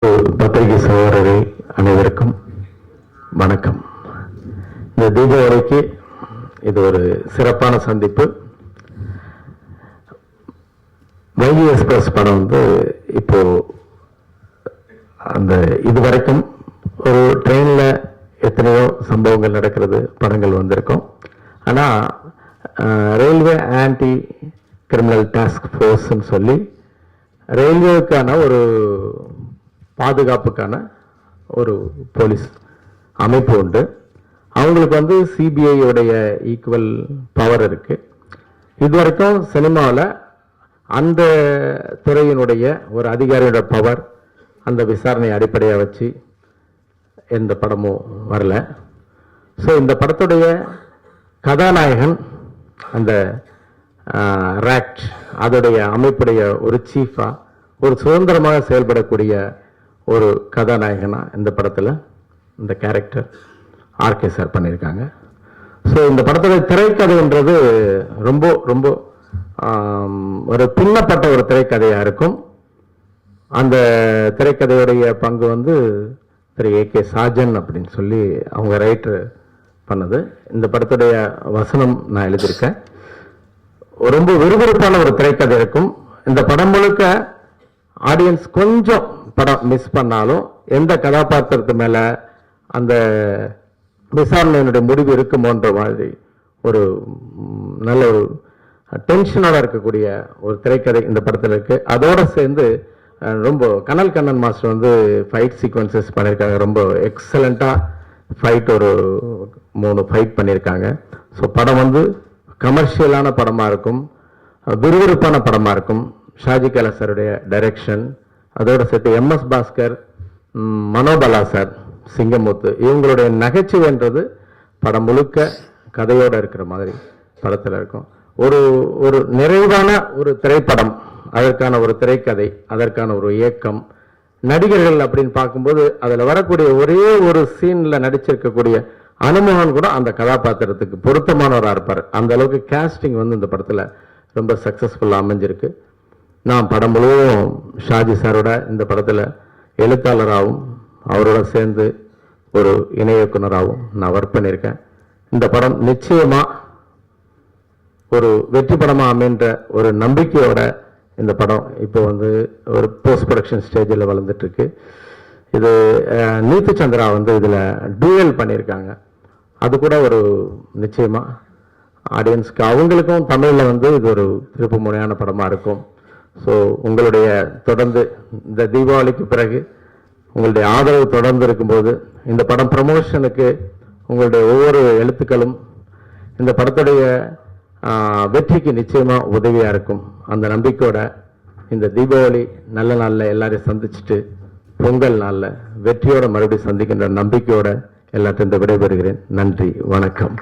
பத்திரிகை சகோதரரை அனைவருக்கும் வணக்கம். இந்த தீபாவளிக்கு இது ஒரு சிறப்பான சந்திப்பு. வைகை எக்ஸ்பிரஸ் படம் இப்போ அந்த இதுவரைக்கும் ஒரு ட்ரெயினில் எத்தனையோ சம்பவங்கள் நடக்கிறது, படங்கள் வந்திருக்கும். ஆனால் ரயில்வே ஆன்டி கிரிமினல் டாஸ்க் ஃபோர்ஸ்ன்னு சொல்லி ரயில்வேக்கான ஒரு பாதுகாப்புக்கான ஒரு போலீஸ் அமைப்பு உண்டு. அவங்களுக்கு சிபிஐயோடைய ஈக்குவல் பவர் இருக்கு. இதுவரைக்கும் சினிமாவில் அந்த துறையினுடைய ஒரு அதிகாரியோட பவர், அந்த விசாரணை அடிப்படையாக வச்சு எந்த படமும் வரல. ஸோ இந்த படத்துடைய கதாநாயகன் அந்த ராக்ட் அதோடைய அமைப்புடைய ஒரு சீஃபா, ஒரு சுதந்திரமாக செயல்படக்கூடிய ஒரு கதாநாயகனா இந்த படத்தில் இந்த கேரக்டர் ஆர்கே சார் பண்ணியிருக்காங்க. ஸோ இந்த படத்துடைய திரைக்கதைன்றது ரொம்ப ரொம்ப ஒரு பின்னப்பட்ட ஒரு திரைக்கதையாக இருக்கும். அந்த திரைக்கதையுடைய பங்கு திரு ஏகே சாஜன் அப்படின்னு சொல்லி அவங்க ரைட்டர் பண்ணது. இந்த படத்துடைய வசனம் நான் எழுதியிருக்கேன். ரொம்ப விறுவிறுப்பான ஒரு திரைக்கதை இருக்கும். இந்த படம் முழுக்க ஆடியன்ஸ் கொஞ்சம் படம் மிஸ் பண்ணாலும் எந்த கதாபாத்திரத்து மேல அந்த விசாரணையினுடைய முடிவு இருக்குமோன்ற மாதிரி ஒரு நல்ல ஒரு டென்ஷனோட இருக்கக்கூடிய ஒரு திரைக்கதை இந்த படத்தில் இருக்கு. அதோட சேர்ந்து ரொம்ப கனல் கண்ணன் மாஸ்டர் ஃபைட் சீக்வன்சஸ் பண்ணியிருக்காங்க. ரொம்ப எக்ஸலண்டா ஃபைட், ஒரு 3 ஃபைட் பண்ணியிருக்காங்க. ஸோ படம் கமர்ஷியலான படமா இருக்கும், விறுவிறுப்பான படமா இருக்கும். ஷாஜி கலாசருடைய டைரக்ஷன், அதோட சேர்த்து MS பாஸ்கர், மனோபலா சார், சிங்கமுத்து, இவங்களுடைய நகைச்சுவைன்றது படம் முழுக்க கதையோட இருக்கிற மாதிரி படத்தில் இருக்கும். ஒரு ஒரு நிறைவான ஒரு திரைப்படம், அதற்கான ஒரு திரைக்கதை, அதற்கான ஒரு இயக்கம், நடிகர்கள் அப்படின்னு பார்க்கும்போது அதில் வரக்கூடிய ஒரே ஒரு சீன்ல நடிச்சிருக்கக்கூடிய அனுமோகன் கூட அந்த கதாபாத்திரத்துக்கு பொருத்தமானவராக இருப்பார். அந்த அளவுக்கு கேஸ்டிங் இந்த படத்தில் ரொம்ப சக்சஸ்ஃபுல்லாக அமைஞ்சிருக்கு. நான் படம் முழுவதும் ஷாஜி சாரோட இந்த படத்தில் எழுத்தாளராகவும் அவரோட சேர்ந்து ஒரு இணை இயக்குனராகவும் நான் ஒர்க் பண்ணியிருக்கேன். இந்த படம் நிச்சயமா ஒரு வெற்றி படமாக அமைன்ற ஒரு நம்பிக்கையோட இந்த படம் இப்போ ஒரு போஸ்ட் ப்ரொடக்ஷன் ஸ்டேஜில் வளர்ந்துட்டு இருக்கு. இது நீத்து சந்திரா இதில் டூயல் பண்ணியிருக்காங்க. அது கூட ஒரு நிச்சயமா ஆடியன்ஸ்க்கு அவங்களுக்கும் தமிழில் இது ஒரு திருப்பு முனையான படமாக இருக்கும். ஸோ உங்களுடைய தொடர்ந்து இந்த தீபாவளிக்கு பிறகு உங்களுடைய ஆதரவு தொடர்ந்து இருக்கும்போது இந்த படம் ப்ரமோஷனுக்கு உங்களுடைய ஒவ்வொரு எழுத்துக்களும் இந்த படத்துடைய வெற்றிக்கு நிச்சயமாக உதவியாக இருக்கும். அந்த நம்பிக்கையோட இந்த தீபாவளி நல்ல நாளில் எல்லாரையும் சந்திச்சுட்டு பொங்கல் நாளில் வெற்றியோட மறுபடியும் சந்திக்கின்ற நம்பிக்கையோட எல்லாத்தையும் விடைபெறுகிறேன். நன்றி, வணக்கம்.